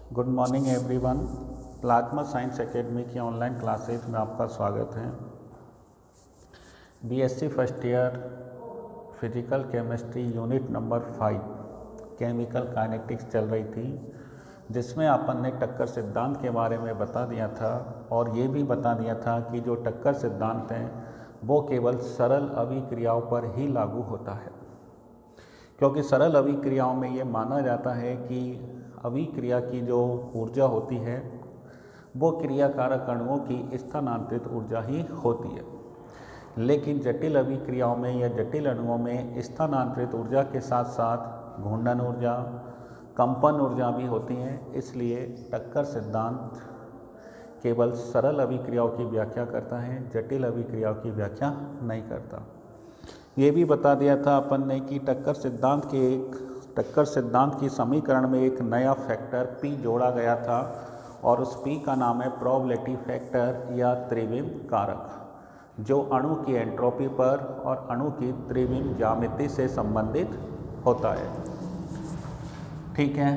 Good morning everyone. Plasma science academy की online classes में आपका स्वागत है। BSc first year physical chemistry unit number 5 chemical kinetics चल रही थी, जिसमें अपन ने टक्कर सिद्धांत के बारे में बता दिया था और ये भी बता दिया था कि जो टक्कर सिद्धांत है वो केवल सरल अभिक्रियाओं पर ही लागू होता है, क्योंकि सरल अभिक्रियाओं में ये माना जाता है कि अभिक्रिया की जो ऊर्जा होती है वो क्रियाकारक अणुओं की स्थानांतरित ऊर्जा ही होती है। लेकिन जटिल अभिक्रियाओं में या जटिल अणुओं में स्थानांतरित ऊर्जा के साथ साथ घूर्णन ऊर्जा, कंपन ऊर्जा भी होती हैं। इसलिए टक्कर सिद्धांत केवल सरल अभिक्रियाओं की व्याख्या करता है, जटिल अभिक्रियाओं की व्याख्या नहीं करता। ये भी बता दिया था अपन ने कि टक्कर सिद्धांत की समीकरण में एक नया फैक्टर P जोड़ा गया था और उस P का नाम है प्रोबेबिलिटी फैक्टर या त्रिविम कारक, जो अणु की एंट्रोपी पर और अणु की त्रिविम ज्यामिति से संबंधित होता है। ठीक है,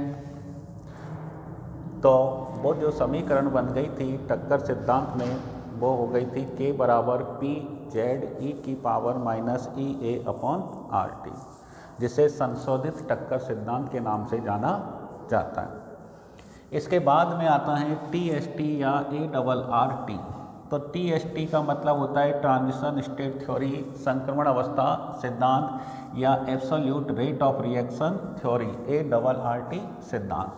तो वो जो समीकरण बन गई थी टक्कर सिद्धांत में वो हो गई थी K बराबर P Z e की power minus EA upon RT, जिसे संशोधित टक्कर सिद्धांत के नाम से जाना जाता है। इसके बाद में आता है TST या ARRT। तो TST का मतलब होता है ट्रांजिशन स्टेट थ्योरी, संक्रमण अवस्था सिद्धांत या absolute rate of reaction theory, ARRT सिद्धांत।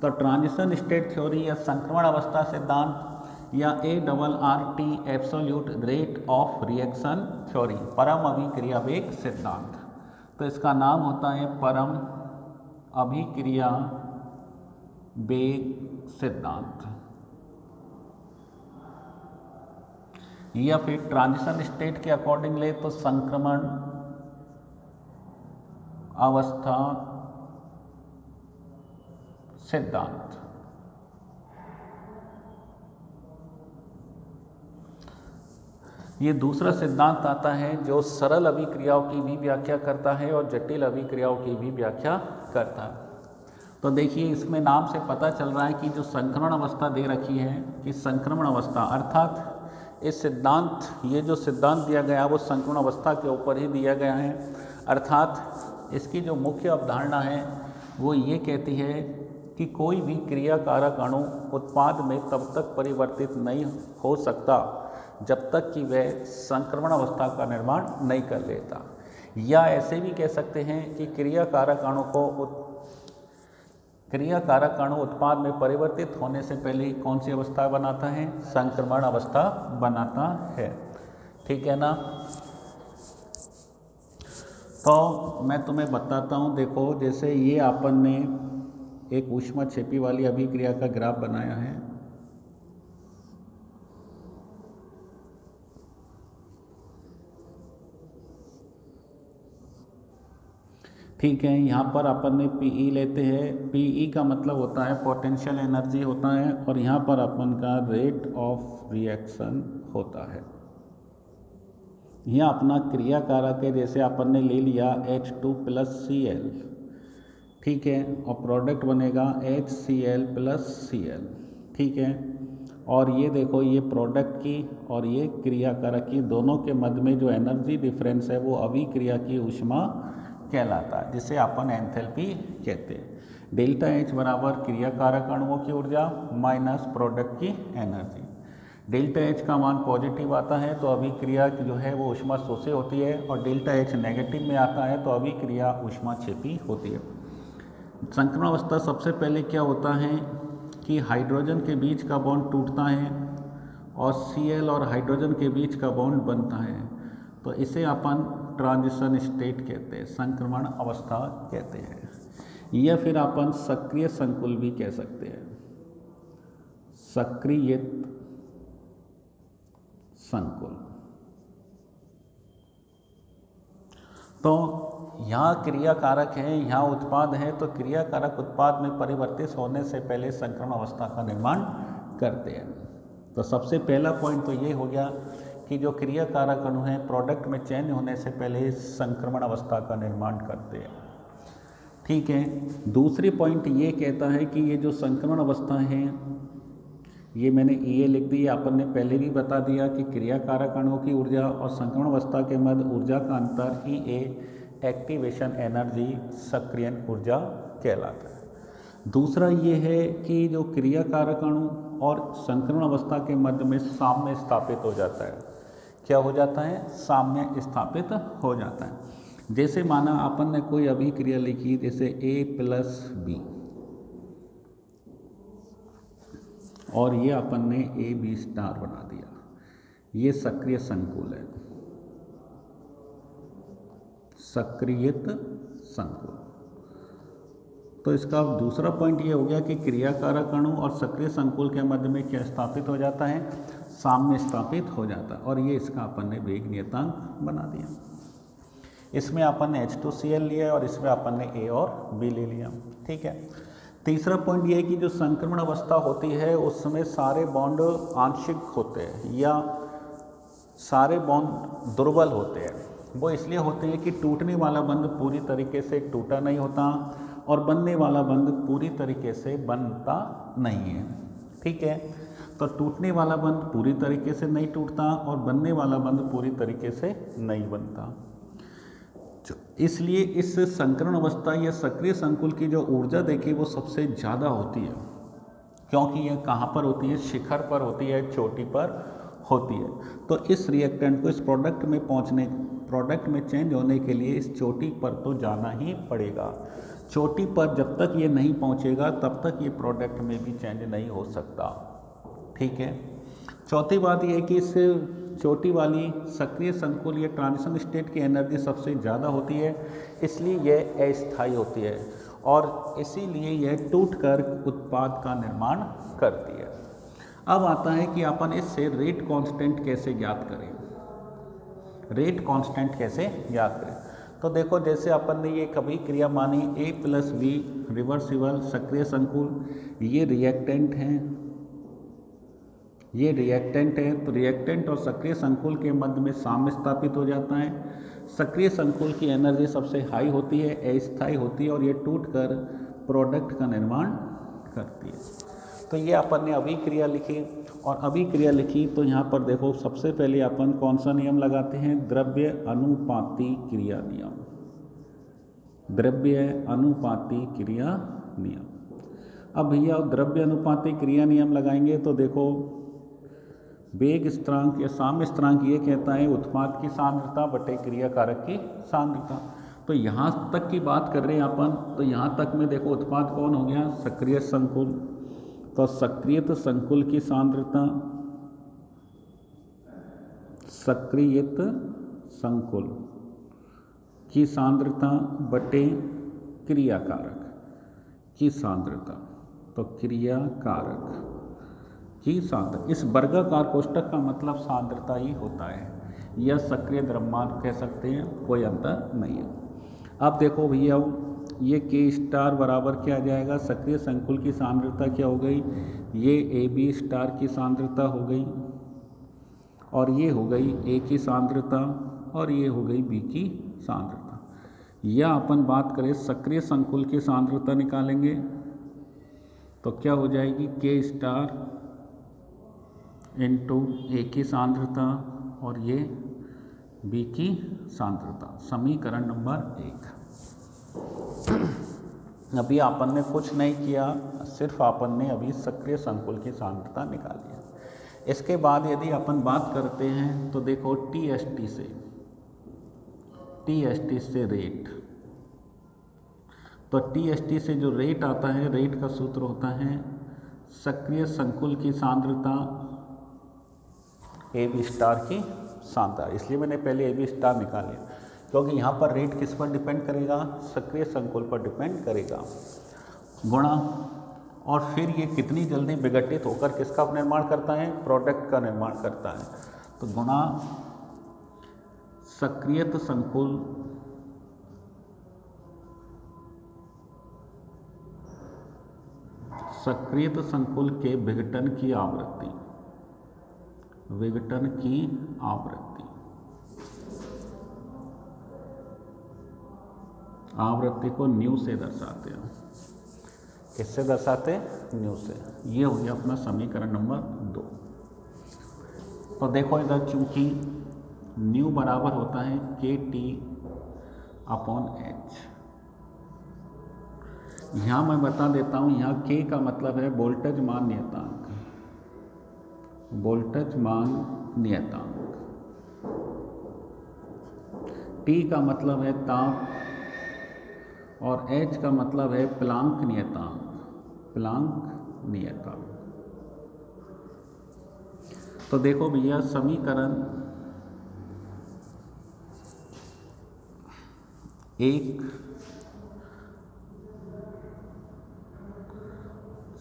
तो ट्रांजिशन स्टेट थ्योरी या संक्रमण अवस्था सिद्धांत या ARRT absolute rate of reaction theory, परम अभिक्रिया वेग सिद्धांत। तो इसका नाम होता है परम अभिक्रिया वेग सिद्धांत, या फिर ट्रांजिशन स्टेट के अकॉर्डिंग ले तो संक्रमण अवस्था सिद्धांत। ये दूसरा सिद्धांत आता है जो सरल अभिक्रियाओं की भी व्याख्या करता है और जटिल अभिक्रियाओं की भी व्याख्या करता है। तो देखिए, इसमें नाम से पता चल रहा है कि जो संक्रमण अवस्था दे रखी है कि संक्रमण अवस्था, अर्थात ये जो सिद्धांत दिया गया वो संक्रमण अवस्था के ऊपर ही दिया गया है। अर्थात इसकी जो मुख्य अवधारणा है वो ये कहती है कि कोई भी क्रियाकारक अणु उत्पाद में तब तक परिवर्तित नहीं हो सकता जब तक कि वह संक्रमण अवस्था का निर्माण नहीं कर लेता, या ऐसे भी कह सकते हैं कि क्रियाकारक अणु उत्पाद में परिवर्तित होने से पहले कौन सी अवस्था बनाता है? संक्रमण अवस्था बनाता है। ठीक है ना। तो मैं तुम्हें बताता हूँ, देखो, जैसे ये अपन ने एक ऊष्मा छेपी वाली अभिक्रिया का ग्राफ बनाया है। ठीक है, यहाँ पर अपन ने PE लेते हैं। PE का मतलब होता है पोटेंशियल एनर्जी होता है, और यहाँ पर अपन का रेट ऑफ रिएक्शन होता है। यहाँ अपना क्रियाकारक है, जैसे अपन ने ले लिया H2 + Cl, ठीक है, और प्रोडक्ट बनेगा HCl + Cl। ठीक है, और ये देखो, ये प्रोडक्ट की और ये क्रियाकारक की दोनों के मध्य में जो एनर्जी डिफरेंस है वो अभिक्रिया की ऊष्मा कहलाता है, जिसे अपन एंथैल्पी कहते हैं। डेल्टा H बराबर क्रियाकारक अणुओं की ऊर्जा माइनस प्रोडक्ट की एनर्जी। डेल्टा H का मान पॉजिटिव आता है तो अभिक्रिया जो है वो ऊष्मा शोषित होती है, और डेल्टा H नेगेटिव में आता है तो अभिक्रिया ऊष्मा छेपी होती है। संक्रमण अवस्था सबसे पहले क्या होता है कि हाइड्रोजन के बीच का बॉन्ड टूटता है और Cl और हाइड्रोजन के बीच का बॉन्ड बनता है, तो इसे अपन ट्रांजिशन स्टेट कहते हैं, संक्रमण अवस्था कहते हैं, या फिर अपन सक्रिय संकुल भी कह सकते हैं, सक्रियित संकुल। तो यहाँ क्रियाकारक है, यहाँ उत्पाद है, तो क्रियाकारक उत्पाद में परिवर्तित होने से पहले संक्रमण अवस्था का निर्माण करते हैं। तो सबसे पहला पॉइंट तो ये हो गया कि जो क्रियाकारक अणु हैं प्रोडक्ट में चेंज होने से पहले संक्रमण अवस्था का निर्माण करते हैं। ठीक है। दूसरी पॉइंट ये कहता है कि ये जो संक्रमण अवस्था है, ये मैंने ये लिख दी, अपन ने पहले भी बता दिया कि क्रियाकारक अणुओं की ऊर्जा और संक्रमण अवस्था के मध्य ऊर्जा का अंतर ही एक्टिवेशन एनर्जी, सक्रियण ऊर्जा कहलाता है। दूसरा ये है कि जो क्रियाकारक अणु और संक्रमण अवस्था के मध्य में साम्य स्थापित हो जाता है। क्या हो जाता है? साम्य स्थापित हो जाता है। जैसे माना अपन ने कोई अभिक्रिया लिखी, जैसे A+B, और ये अपन ने AB स्टार बना दिया, ये सक्रिय संकुल है, सक्रियत संकुल। तो इसका दूसरा पॉइंट ये हो गया कि क्रियाकारक अणु और सक्रिय संकुल के मध्य में क्या स्थापित हो जाता है? साम्य स्थापित हो जाता है, और ये इसका अपन ने वेग नियतांक बना दिया। इसमें अपन ने H2Cl लिया और इसमें अपन ने A और B ले लिया। ठीक है। तीसरा पॉइंट ये है कि जो संक्रमण अवस्था होती है उसमें सारे बॉन्ड आंशिक होते हैं या सारे बॉन्ड दुर्बल होते हैं। वो इसलिए होते हैं कि टूटने वाला बंध पूरी तरीके से टूटा नहीं होता और बनने वाला बंध पूरी तरीके से बनता नहीं है। ठीक है। तो टूटने वाला बंध पूरी तरीके से नहीं टूटता और बनने वाला बंध पूरी तरीके से नहीं बनता। इसलिए इस संक्रमण अवस्था या सक्रिय संकुल की जो ऊर्जा देखी वो सबसे ज़्यादा होती है, क्योंकि यह कहाँ पर होती है? शिखर पर होती है, चोटी पर होती है। तो इस रिएक्टेंट को इस प्रोडक्ट में चेंज होने के लिए इस चोटी पर तो जाना ही पड़ेगा। चोटी पर जब तक ये नहीं पहुँचेगा तब तक ये प्रोडक्ट में भी चेंज नहीं हो सकता। ठीक है। चौथी बात यह है कि इस चोटी वाली सक्रिय संकुल या ट्रांजिशन स्टेट की एनर्जी सबसे ज़्यादा होती है, इसलिए यह अस्थायी होती है और इसीलिए यह टूटकर उत्पाद का निर्माण करती है। अब आता है कि अपन इससे रेट कांस्टेंट कैसे ज्ञात करें। रेट कांस्टेंट कैसे ज्ञात करें? तो देखो, जैसे अपन ने ये कभी क्रिया मानी A+B रिवर्सिबल सक्रिय संकुल, ये रिएक्टेंट हैं, ये रिएक्टेंट है। तो रिएक्टेंट और सक्रिय संकुल के मध्य में साम्य स्थापित हो जाता है। सक्रिय संकुल की एनर्जी सबसे हाई होती है, अस्थायी होती है और ये टूटकर प्रोडक्ट का निर्माण करती है। तो ये अपन ने अभिक्रिया लिखी और अभिक्रिया लिखी तो यहाँ पर देखो, सबसे पहले अपन कौन सा नियम लगाते हैं? द्रव्य अनुपाती क्रिया नियम। द्रव्य अनुपाती क्रिया नियम। अब भैया द्रव्य अनुपाती क्रिया नियम लगाएंगे तो देखो, वेग स्थिरांक या साम्य स्थिरांक ये कहता है उत्पाद की सांद्रता बटे क्रियाकारक की सांद्रता। तो यहाँ तक की बात कर रहे हैं अपन, तो यहाँ तक में देखो उत्पाद कौन हो गया? सक्रिय संकुल। तो सक्रियत संकुल की सांद्रता, सक्रियत संकुल की सांद्रता बटे क्रियाकारक की सांद्रता। तो क्रियाकारक की सांद्रता, इस वर्गाकार कोष्ठक का मतलब सांद्रता ही होता है या सक्रिय द्रव्यमान कह सकते हैं, कोई अंतर नहीं है। अब देखो भैया, ये K* बराबर क्या आ जाएगा? सक्रिय संकुल की सांद्रता क्या हो गई? ये AB* की सांद्रता हो गई और ये हो गई A की सांद्रता और ये हो गई B की सांद्रता। या अपन बात करें सक्रिय संकुल की सांद्रता निकालेंगे तो क्या हो जाएगी? K* इंटू A की सांद्रता और ये B की सांद्रता, समीकरण नंबर 1। अभी आपन ने कुछ नहीं किया, सिर्फ आपन ने अभी सक्रिय संकुल की सांद्रता निकाली है। इसके बाद यदि अपन बात करते हैं तो देखो TST से रेट, तो TST से जो रेट आता है, रेट का सूत्र होता है सक्रिय संकुल की सांद्रता AB* की सांद्रता। इसलिए मैंने पहले AB* निकाले क्योंकि यहाँ पर रेट किस पर डिपेंड करेगा? सक्रिय संकुल पर डिपेंड करेगा, गुणा और फिर ये कितनी जल्दी विघटित होकर किसका निर्माण करता है? प्रोडक्ट का निर्माण करता है। तो गुणा सक्रियत संकुल के विघटन की आवृत्ति, विघटन की आवृत्ति आवृत्ति को न्यू से दर्शाते हैं। किससे दर्शाते हैं? न्यू से। ये हो गया अपना समीकरण नंबर 2। तो देखो इधर, चूंकि न्यू बराबर होता है KT/H। यहाँ मैं बता देता हूँ, यहाँ K का मतलब है वोल्टेज मान नियतांक, वोल्टेज मान नियतांक। T का मतलब है ताप और H का मतलब है प्लांक नियतांक, प्लांक नियतांक। तो देखो भैया, समीकरण 1,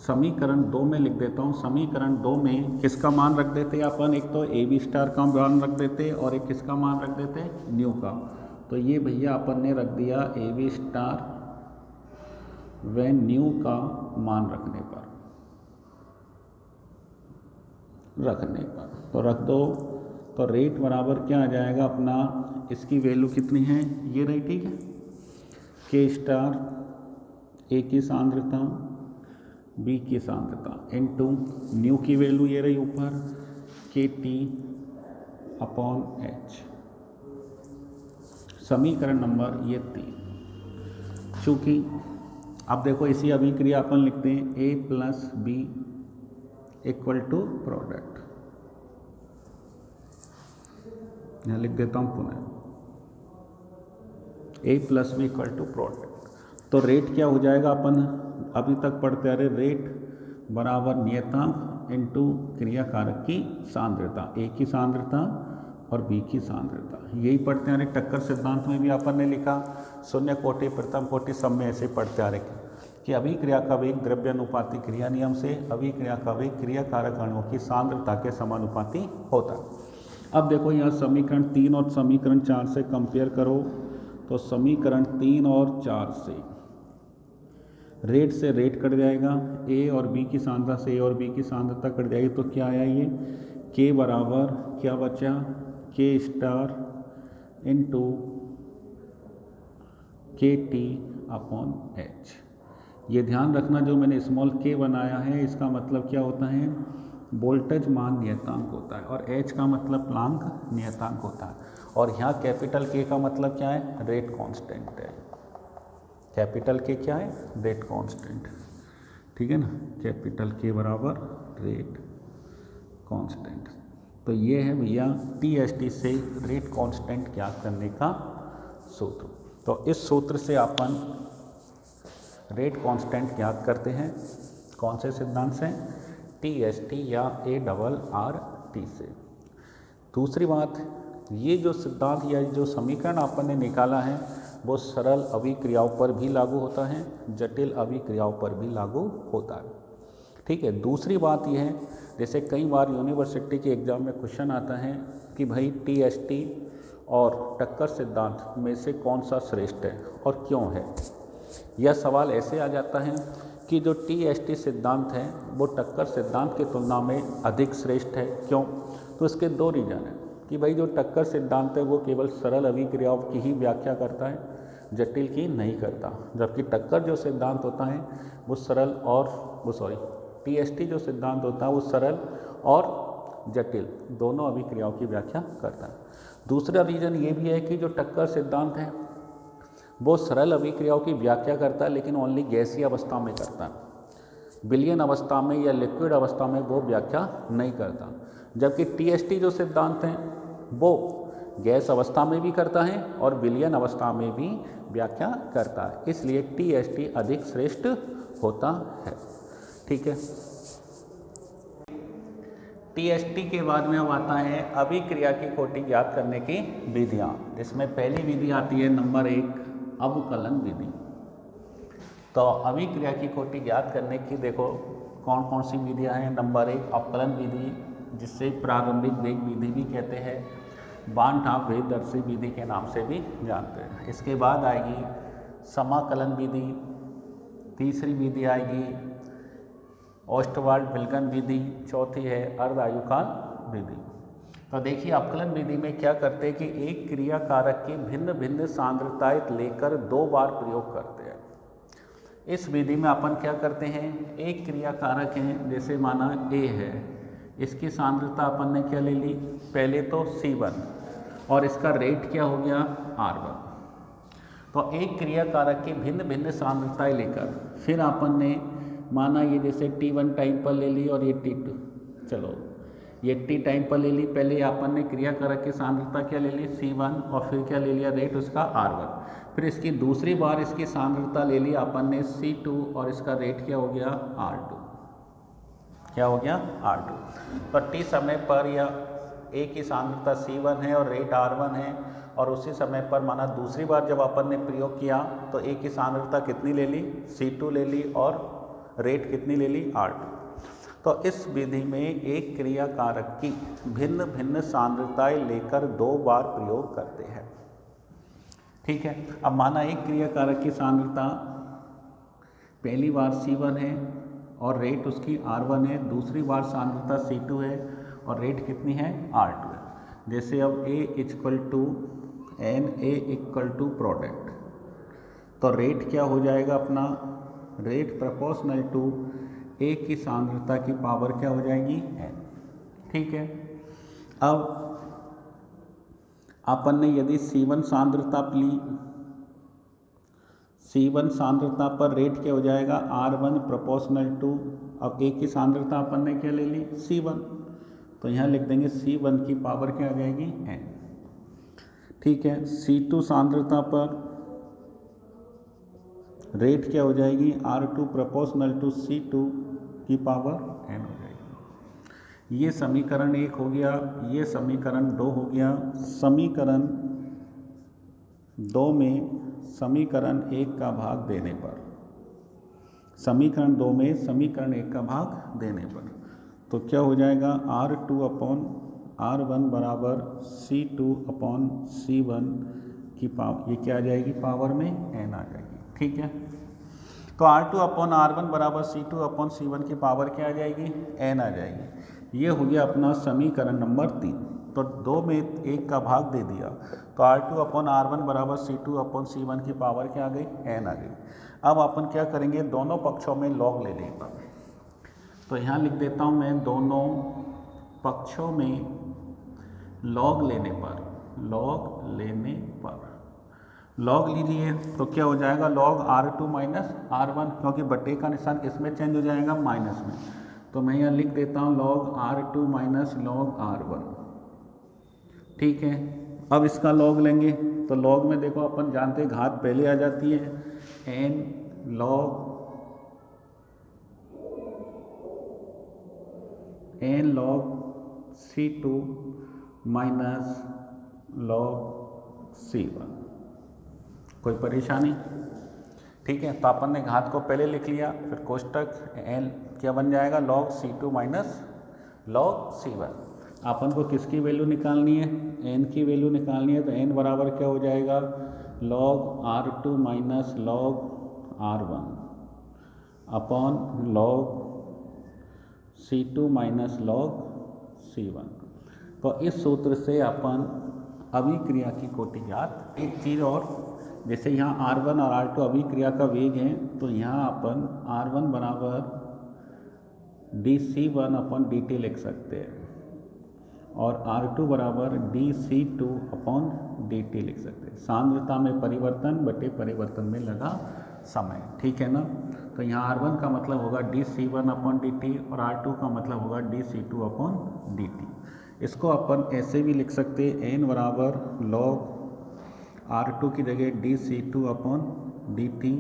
समीकरण 2 में लिख देता हूँ। समीकरण 2 में किसका मान रख देते अपन? एक तो AB स्टार का मान रख देते और एक किसका मान रख देते? न्यू का। तो ये भैया अपन ने रख दिया AB स्टार व न्यू का मान रखने पर, तो रख दो। तो रेट बराबर क्या आ जाएगा अपना? इसकी वैल्यू कितनी है? ये रही, ठीक है। K स्टार A की सांद्रता, B की सांद्रता इनटू न्यू की वैल्यू ये रही ऊपर, KT/H। समीकरण नंबर ये 3। चूँकि अब देखो इसी अभिक्रिया अपन लिखते हैं A + B = प्रोडक्ट। यहाँ लिख देता हूँ पुनः, A + B = प्रोडक्ट। तो रेट क्या हो जाएगा? अपन अभी तक पढ़ते आ रहे, रेट बराबर नियतांक इनटू क्रियाकारक की सांद्रता, A की सांद्रता और B की सांद्रता। यही पढ़ते आ रहे। टक्कर सिद्धांत में भी अपन ने लिखा, शून्य कोटि, प्रथम कोटि, सब में ऐसे पढ़ते आ रहे कि अभिक्रिया का वेग द्रव्यानुपाती क्रिया नियम से अभिक्रिया का वेग क्रियाकारक अणुओं की सांद्रता के समानुपाती होता है। अब देखो यहाँ समीकरण 3 और समीकरण 4 से कंपेयर करो। तो समीकरण 3 और 4 से रेट कट जाएगा, A और B की सांद्रता से A और B की सांद्रता कट जाएगी। तो क्या आया ये? K बराबर क्या बचा? K star into KT/H। ये ध्यान रखना, जो मैंने स्मॉल k बनाया है इसका मतलब क्या होता है? वोल्टेज मान नियतांक होता है, और H का मतलब प्लांक नियतांक होता है। और यहाँ कैपिटल K का मतलब क्या है? रेट कांस्टेंट है। कैपिटल K क्या है? रेट कांस्टेंट, ठीक है ना। कैपिटल K बराबर रेट कांस्टेंट। तो ये है भैया TST से रेट कांस्टेंट ज्ञात करने का सूत्र। तो इस सूत्र से अपन रेट कांस्टेंट ज्ञात करते हैं। कौन से सिद्धांत से? TST या ARRT से। दूसरी बात, ये जो सिद्धांत या जो समीकरण अपन ने निकाला है वो सरल अभिक्रियाओं पर भी लागू होता है, जटिल अभिक्रियाओं पर भी लागू होता है, ठीक है। दूसरी बात यह है, जैसे कई बार यूनिवर्सिटी के एग्ज़ाम में क्वेश्चन आता है कि भाई TST और टक्कर सिद्धांत में से कौन सा श्रेष्ठ है और क्यों है। यह सवाल ऐसे आ जाता है कि जो TST सिद्धांत है वो टक्कर सिद्धांत की तुलना में अधिक श्रेष्ठ है। क्यों? तो इसके 2 रीज़न हैं कि भाई जो टक्कर सिद्धांत है वो केवल सरल अभिक्रियाओं की ही व्याख्या करता है, जटिल की नहीं करता। जबकि टक्कर जो सिद्धांत होता है वो सरल और TST जो सिद्धांत होता है वो सरल और जटिल दोनों अभिक्रियाओं की व्याख्या करता है। दूसरा रीज़न ये भी है कि जो टक्कर सिद्धांत है वो सरल अभिक्रियाओं की व्याख्या करता है, लेकिन ओनली गैसीय अवस्था में करता है, विलयन अवस्था में या लिक्विड अवस्था में वो व्याख्या नहीं करता। जबकि TST जो सिद्धांत है वो गैस अवस्था में भी करता है और विलयन अवस्था में भी व्याख्या करता है, इसलिए TST अधिक श्रेष्ठ होता है, ठीक है। TST के बाद में अब आता है अभिक्रिया की कोटि ज्ञात करने की विधियाँ, जिसमें पहली विधि आती है नंबर 1 अवकलन विधि। तो अभिक्रिया की कोटि ज्ञात करने की देखो कौन कौन सी विधियाँ हैं। नंबर 1 अवकलन विधि, जिससे प्रारंभिक वेग विधि भी कहते हैं, बान-टॉप वेगदर्शी विधि के नाम से भी जानते हैं। इसके बाद आएगी समाकलन विधि, तीसरी विधि आएगी ओस्टवाल्ड विल्सन विधि, चौथी है अर्ध आयुकाल विधि। तो देखिए अवकलन विधि में क्या करते हैं कि एक क्रिया कारक की भिन्न भिन्न सांद्रताएं लेकर 2 बार प्रयोग करते हैं। इस विधि में अपन क्या करते हैं, एक क्रिया कारक है, जैसे माना A है, इसकी सांद्रता अपन ने क्या ले ली, पहले तो C1 और इसका रेट क्या हो गया R1। तो एक क्रिया कारक की भिन्न भिन्न सांद्रताएं लेकर फिर अपन ने माना ये जैसे T1 टाइम पर ले ली और ये T2, चलो ये T टाइम पर ले ली, पहले अपन ने क्रिया कारक की सांद्रता क्या ले ली C1 और फिर क्या ले लिया रेट उसका R1। फिर इसकी दूसरी बार इसकी सांद्रता ले ली अपन ने C2 और इसका रेट क्या हो गया R2, क्या हो गया R2। तो T समय पर या A की सांद्रता C1 है और रेट R1 है, और उसी समय पर माना दूसरी बार जब अपन ने प्रयोग किया तो A की सांद्रता कितनी ले ली C2 ले ली और रेट कितनी ले ली R2। तो इस विधि में एक क्रिया कारक की भिन्न भिन्न सांद्रताएं लेकर 2 बार प्रयोग करते हैं। ठीक है, अब माना एक क्रिया कारक की सांद्रता पहली बार C1 है और रेट उसकी R1 है, दूसरी बार सांद्रता C2 है और रेट कितनी है R2 है। जैसे अब A equal to N, A equal to product, तो रेट क्या हो जाएगा अपना, रेट प्रोपोर्शनल टू A की सांद्रता की पावर क्या हो जाएगी n। ठीक है, अब अपन ने यदि C1 सांद्रता ली, C1 सांद्रता पर रेट क्या हो जाएगा R1 प्रोपोर्शनल टू, अब A की सांद्रता अपन ने क्या ले ली C1, तो यहाँ लिख देंगे C1 की पावर क्या आ जाएगी n। ठीक है, C2 सांद्रता पर रेट क्या हो जाएगी R2 प्रोपोर्शनल टू C2 की पावर n हो जाएगी। ये समीकरण 1 हो गया, ये समीकरण 2 हो गया। समीकरण 2 में समीकरण 1 का भाग देने पर, समीकरण 2 में समीकरण 1 का भाग देने पर तो क्या हो जाएगा R2 अपॉन R1 बराबर C2 अपॉन C1 की पावर, ये क्या आ जाएगी पावर में n आ जाएगी। ठीक है, तो R2 अपॉन R1 बराबर C2 अपॉन C1 की पावर क्या आ जाएगी n आ जाएगी। ये हो गया अपना समीकरण नंबर 3। तो 2 में 1 का भाग दे दिया तो R2 अपॉन R1 बराबर C2 अपॉन C1 की पावर क्या आ गई n आ गई। अब अपन क्या करेंगे, दोनों पक्षों में लॉग ले लेंगे। तो यहाँ लिख देता हूँ मैं, दोनों पक्षों में लॉग लेने पर, लॉग लेने पर लॉग लीजिए तो क्या हो जाएगा लॉग R2 माइनस R1, क्योंकि बटे का निशान किसमें चेंज हो जाएगा माइनस में, तो मैं यहाँ लिख देता हूँ log R2 minus log R1। ठीक है, अब इसका लॉग लेंगे तो लॉग में देखो अपन जानते हैं घात पहले आ जाती है, n log C2 minus log C1। कोई परेशानी? ठीक है, तो अपन ने घात को पहले लिख लिया, फिर कोष्टक n क्या बन जाएगा log C2 minus log C1। अपन को किसकी वैल्यू निकालनी है, n की वैल्यू निकालनी है, तो n बराबर क्या हो जाएगा log R2 minus log R1 upon log C2 minus log C1। तो इस सूत्र से अपन अभिक्रिया की कोटि ज्ञात। एक चीज़ और, जैसे यहाँ R1 और R2 अभिक्रिया का वेग है, तो यहाँ अपन R1 बराबर dC1 अपॉन dt लिख सकते हैं और R2 बराबर dC2 अपॉन dt लिख सकते हैं। सांद्रता में परिवर्तन बटे परिवर्तन में लगा समय। ठीक है ना, तो यहाँ R1 का मतलब होगा dC1 अपॉन dt और R2 का मतलब होगा dC2 अपॉन dt। इसको अपन ऐसे भी लिख सकते हैं, n बराबर लॉग R2 की जगह dC2 upon dt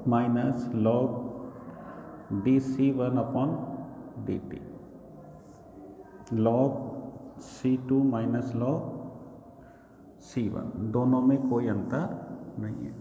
minus log dC1 upon dt, log C2 minus log C1, दोनों में कोई अंतर नहीं है।